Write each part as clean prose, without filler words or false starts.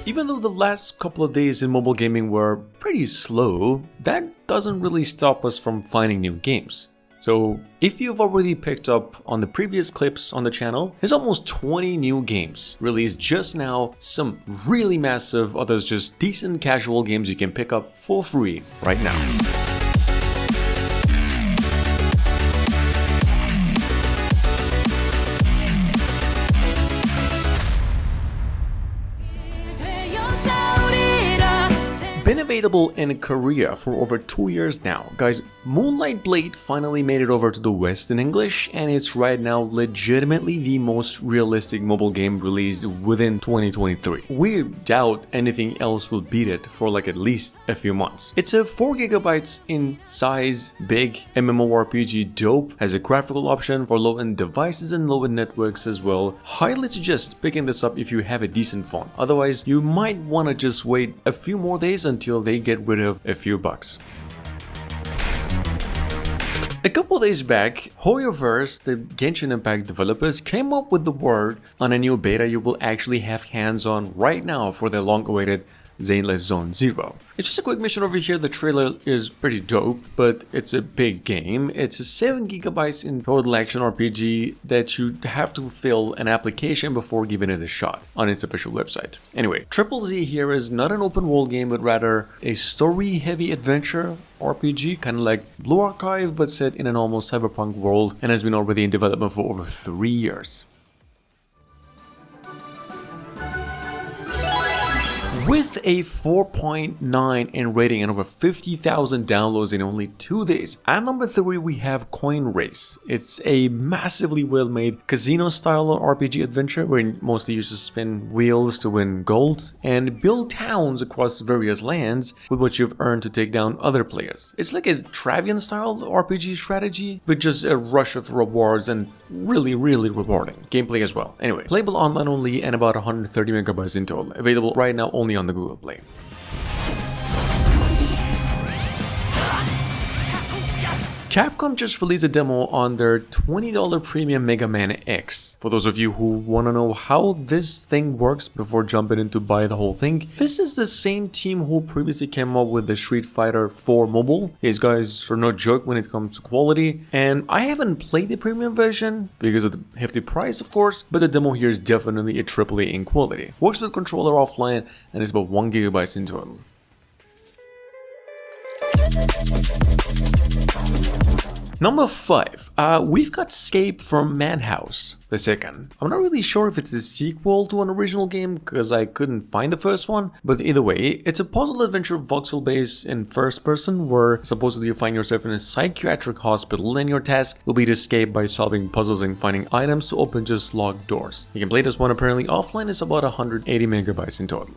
Even though the last couple of days in mobile gaming were pretty slow, that doesn't really stop us from finding new games. So if you've already picked up on the previous clips on the channel, there's almost 20 new games released just now, some really massive, others just decent casual games you can pick up for free right now. Been available in Korea for over 2 years now. Guys, Moonlight Blade finally made it over to the West in English, and it's right now legitimately the most realistic mobile game released within 2023. We doubt anything else will beat it for like at least a few months. It's a 4 gigabytes in size, big MMORPG dope, has a graphical option for low-end devices and low-end networks as well. Highly suggest picking this up if you have a decent phone. Otherwise, you might want to just wait a few more days until they get rid of a few bucks. A couple days back, Hoyoverse, the Genshin Impact developers, came up with the word on a new beta you will actually have hands on right now for their long-awaited Zainless Zone Zero. It's just a quick mission over here. The trailer is pretty dope, but it's a big game. It's a 7 gigabytes in total action RPG that you have to fill an application before giving it a shot on its official website. Anyway, Triple Z here is not an open world game, but rather a story-heavy adventure RPG, kind of like Blue Archive, but set in an almost cyberpunk world, and has been already in development for over 3 years. With a 4.9 in rating and over 50,000 downloads in only 2 days. At number 3 we have Coin Race. It's a massively well-made casino-style RPG adventure where you mostly use to spin wheels to win gold and build towns across various lands with what you've earned to take down other players. It's like a Travian-style RPG strategy with just a rush of rewards and really rewarding gameplay as well. Anyway, playable online only and about 130 megabytes in total. Available right now only on the Google Play. Capcom just released a demo on their $20 premium Mega Man X. For those of you who want to know how this thing works before jumping in to buy the whole thing, this is the same team who previously came up with the Street Fighter 4 mobile. These guys are no joke when it comes to quality, and I haven't played the premium version because of the hefty price, of course, but the demo here is definitely a AAA in quality. Works with controller offline and is about 1 gigabyte in total. Number 5, we've got Escape from Madhouse, the second. I'm not really sure if it's a sequel to an original game because I couldn't find the first one, but either way, it's a puzzle adventure voxel based in first person where supposedly you find yourself in a psychiatric hospital and your task will be to escape by solving puzzles and finding items to open just locked doors. You can play this one apparently offline, it's about 180 megabytes in total.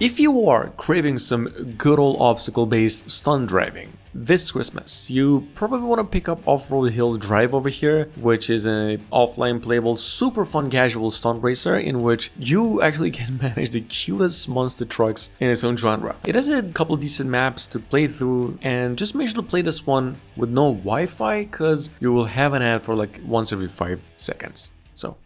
If you are craving some good old obstacle-based stunt driving this Christmas, you probably want to pick up Off-Road Hill Drive over here, which is an offline playable super fun casual stunt racer in which you actually can manage the cutest monster trucks in its own genre. It has a couple decent maps to play through, and just make sure to play this one with no Wi-Fi because you will have an ad for like once every 5 seconds. So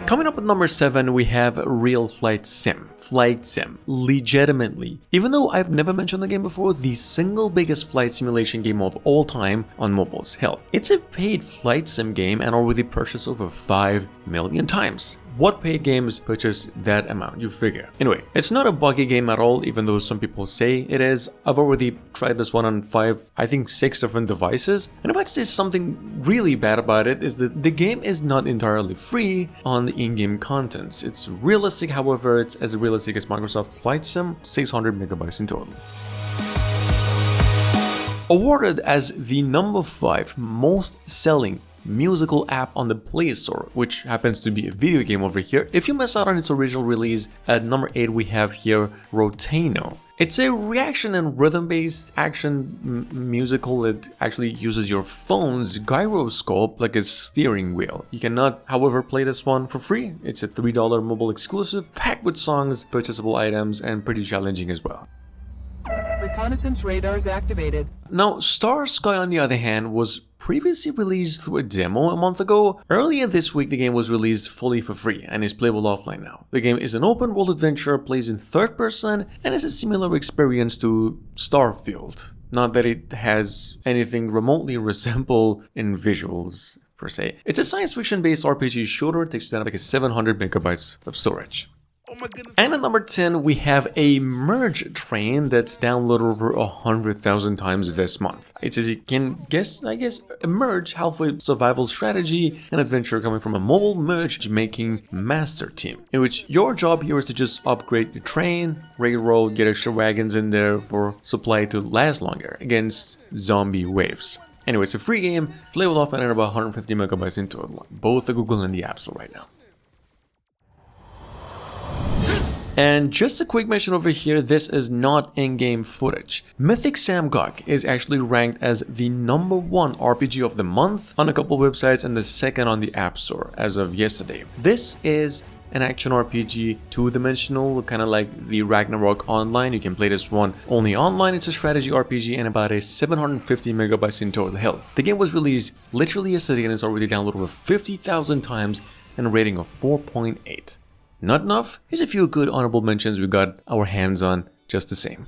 coming up at number 7, we have Real Flight Sim. Flight Sim. Legitimately. Even though I've never mentioned the game before, the single biggest flight simulation game of all time on mobiles. Hell, it's a paid flight sim game and already purchased over 5 million times. What paid games purchase that amount, you figure? Anyway, it's not a buggy game at all, even though some people say it is. I've already tried this one on 6 different devices, and if I'd say something really bad about it is that the game is not entirely free on the in-game contents. It's realistic, however, it's as realistic as Microsoft Flight Sim, 600 megabytes in total. Awarded as the number 5 most selling musical app on the Play Store, which happens to be a video game over here. If you missed out on its original release, at number 8 we have here Rotano. It's a reaction and rhythm-based action musical that actually uses your phone's gyroscope like a steering wheel. You cannot, however, play this one for free. It's a $3 mobile exclusive, packed with songs, purchasable items, and pretty challenging as well. Reconnaissance radars activated. Now, Star Sky, on the other hand, was previously released through a demo a month ago. Earlier this week, the game was released fully for free and is playable offline now. The game is an open world adventure, plays in third person, and is a similar experience to Starfield. Not that it has anything remotely resemble in visuals, per se. It's a science fiction based RPG shooter, it takes down like 700 megabytes of storage. Oh my goodness. And at number 10, we have a merge train that's downloaded over 100,000 times this month. It says you can guess, a merge halfway survival strategy and adventure coming from a mobile merge making master team, in which your job here is to just upgrade your train, railroad, get extra wagons in there for supply to last longer against zombie waves. Anyway, it's a free game, playable offline at about 150 megabytes in total, both the Google and the App Store right now. And just a quick mention over here, this is not in-game footage. Mythic Sam Gok is actually ranked as the #1 RPG of the month on a couple websites and the second on the App Store as of yesterday. This is an action RPG, two-dimensional, kind of like the Ragnarok Online. You can play this one only online. It's a strategy RPG and about a 750 megabytes in total. Hell, the game was released literally yesterday and it's already downloaded over 50,000 times and a rating of 4.8. Not enough? Here's a few good honorable mentions we got our hands on just the same.